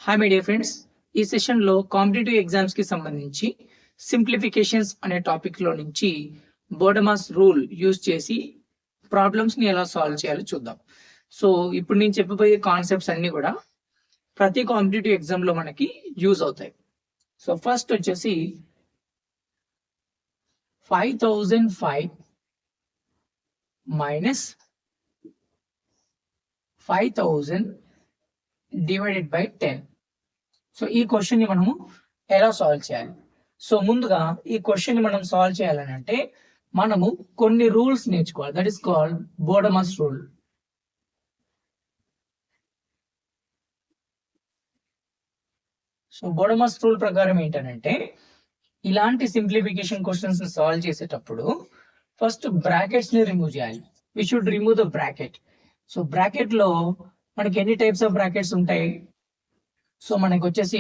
Hi my dear friends, ఈ సెషన్లో competitive ఎగ్జామ్స్కి సంబంధించి సింప్లిఫికేషన్స్ అనే టాపిక్లో నుంచి బోర్డమాస్ రూల్ యూజ్ చేసి ప్రాబ్లమ్స్ని ఎలా సాల్వ్ చేయాలో చూద్దాం. సో ఇప్పుడు నేను చెప్పబోయే కాన్సెప్ట్స్ అన్నీ కూడా ప్రతి కాంపిటేటివ్ ఎగ్జామ్లో మనకి యూజ్ అవుతాయి. సో ఫస్ట్ వచ్చేసి 5005 మైనస్ 5000 డివైడెడ్ బై 10. సో ఈ క్వశ్చన్ ని మనము ఎలా సాల్వ్ చేయాలి? సో ముందుగా ఈ క్వశ్చన్ ని మనం సాల్వ్ చేయాలని అంటే మనము కొన్ని రూల్స్ నేర్చుకోవాలి. That is called BODMAS rule. So BODMAS rule ప్రకారం ఏంటంటే ఇలాంటి సింప్లిఫికేషన్ క్వశ్చన్స్ ని సాల్వ్ చేసేటప్పుడు ఫస్ట్ బ్రాకెట్స్ ని రిమూవ్ చేయాలి. We should remove the bracket. So bracket లో మనకి ఎన్ని టైప్స్ ఆఫ్ బ్రాకెట్స్ ఉంటాయి? సో మనకి వచ్చేసి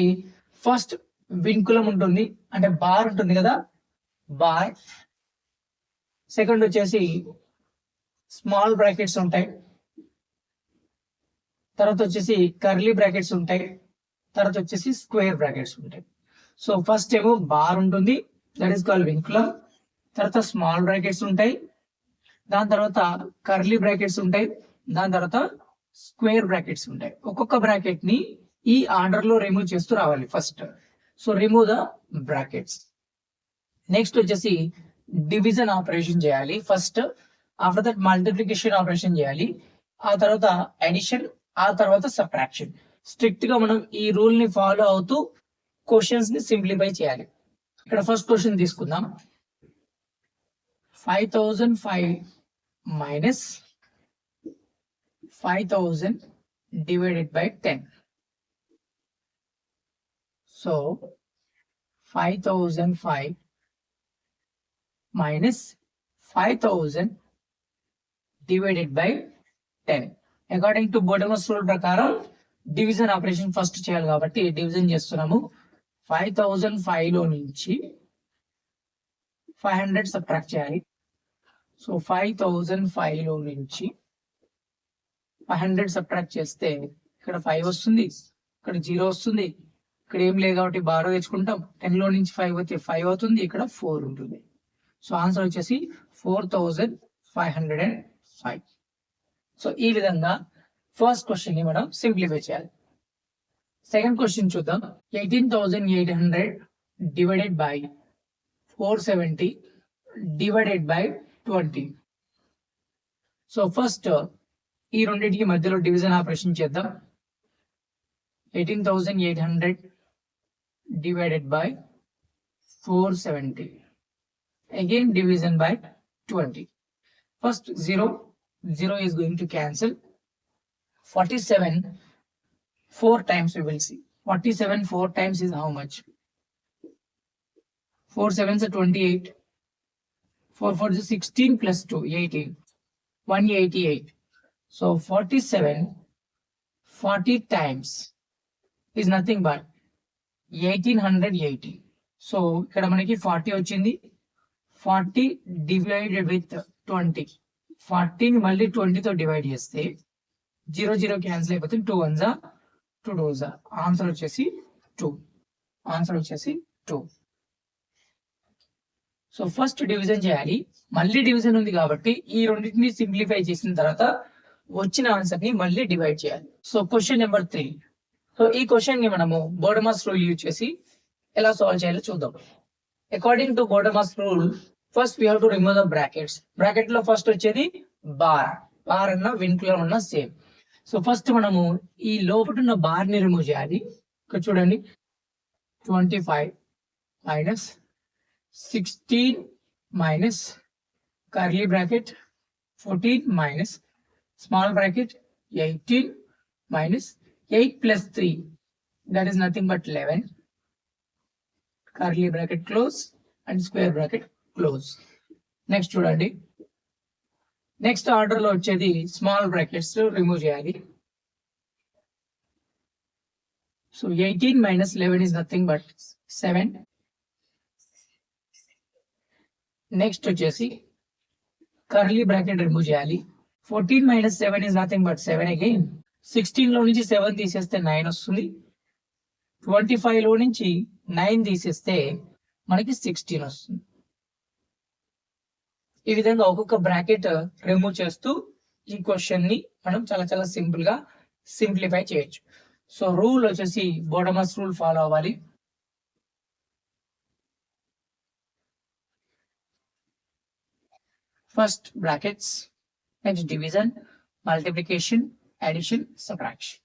ఫస్ట్ విన్కులం ఉంటుంది, అంటే బార్ ఉంటుంది కదా, బార్. సెకండ్ వచ్చేసి స్మాల్ బ్రాకెట్స్ ఉంటాయి, తర్వాత వచ్చేసి కర్లీ బ్రాకెట్స్ ఉంటాయి, తర్వాత వచ్చేసి స్క్వేర్ బ్రాకెట్స్ ఉంటాయి. సో ఫస్ట్ ఏమో బార్ ఉంటుంది, దట్ ఈస్ కాల్డ్ విన్కులం. తర్వాత స్మాల్ బ్రాకెట్స్ ఉంటాయి, దాని తర్వాత కర్లీ బ్రాకెట్స్ ఉంటాయి, దాని తర్వాత స్క్వేర్ బ్రాకెట్స్ ఉంటాయి. ఒక్కొక్క బ్రాకెట్ ని ఈ ఆర్డర్ లో రిమూవ్ చేస్తూ రావాలి first. So remove the brackets. Next వచ్చేసి డివిజన్ ఆపరేషన్ చేయాలి first. After that multiplication operation చేయాలి, ఆ తర్వాత అడిషన్, ఆ తర్వాత సబ్ట్రాక్షన్. స్ట్రిక్ట్ గా మనం ఈ రూల్ ని ఫాలో అవుతూ క్వశ్చన్స్ ని సింప్లిఫై చేయాలి. ఇక్కడ ఫస్ట్ క్వశ్చన్ తీసుకుందాం. 5005 minus 5000 divided by 10. So 5005 minus 5000 divided by 10. According to బోర్డమాస్ rule ప్రకారం డివిజన్ ఆపరేషన్ ఫస్ట్ చేయాలి కాబట్టి డివిజన్ చేస్తున్నాము. 5005 లో నుంచి 500 సబ్ట్రాక్ట్ చేయాలి. సో 5005 లో నుంచి 500 సబ్ట్రాక్ట్ చేస్తే ఇక్కడ 5 వస్తుంది, ఇక్కడ 0 వస్తుంది, ఇక్కడ ఏం లేదు కాబట్టి బారో తెచ్చుకుంటాం. 10 లో నుంచి 5 అయితే 5 అవుతుంది, ఇక్కడ 4 ఉంటుంది. సో ఆన్సర్ వచ్చేసి 4505. సో ఈ విధంగా ఫస్ట్ క్వశ్చన్ ని మనం సింప్లిఫై చేయాలి. సెకండ్ క్వశ్చన్ చూద్దాం. 18,800 divided by 470 divided by 20. So first ఈ రెండింటికి మధ్యలో డివిజన్ ఆపరేషన్ చేద్దాం. 18,800 divided by 470. Again division by 20. First 0 is going to cancel. 47 4 times we will see. 47 4 times is how much? 4 7s are 28. 4 4 is 16 plus 2 18. 188. So 47 40 times is nothing but 1880. So ఇక్కడ మనకి 40 వచ్చింది. 40 divided with 20. 40 మళ్ళీ 20 తో divide చేస్తే 0 0 cancel అయిపోతే 2 1s 2 2s. Answer వచ్చేసి 2. Answer వచ్చేసి 2. So first division చేయాలి, మళ్ళీ డివిజన్ ఉంది కాబట్టి ఈ రెండింటిని సింప్లిఫై చేసిన తర్వాత వచ్చిన ఆన్సర్ ని మళ్ళీ డివైడ్ చేయాలి. So question number 3. సో ఈ క్వశ్చన్ ని మనము బోర్డమాస్ రూల్ యూజ్ చేసి ఎలా సాల్వ్ చేయాలో చూద్దాం. According to BODMAS rule first we have to remove the brackets. Bracket లో ఫస్ట్ వచ్చేది బార్. బార్ అన్న విన్కులం అన్న సేమ్. సో ఫస్ట్ మనము ఈ లోపల ఉన్న బార్ ని రిమూవ్ చేయాలి. ఇక్కడ చూడండి, 25 minus 16 minus curly bracket 14 minus small bracket 18 minus 8 plus 3, that is nothing but 11. Curly bracket close and square bracket close. Next చూడండి, నెక్స్ట్ ఆర్డర్ లో వచ్చేది స్మాల్ బ్రాకెట్స్ రిమూవ్ చేయాలి. So 18 minus 11 is nothing but 7. Next వచ్చేసి curly bracket remove చేయాలి. 14 minus 7 is nothing but 7 again. 16 లో నుంచి 7 తీసేస్తే 9 వస్తుంది. 25 లో నుంచి 9 తీసేస్తే మనకి 16 వస్తుంది. ఈ విధంగా ఒక్కొక్క బ్రాకెట్ రిమూవ్ చేస్తూ ఈ క్వశ్చన్ ని మనం చాలా చాలా సింపుల్ గా సింప్లిఫై చేయొచ్చు. సో రూల్ వచ్చేసి బోడమస్ రూల్ ఫాలో అవ్వాలి. First brackets, next division, multiplication, addition, subtraction.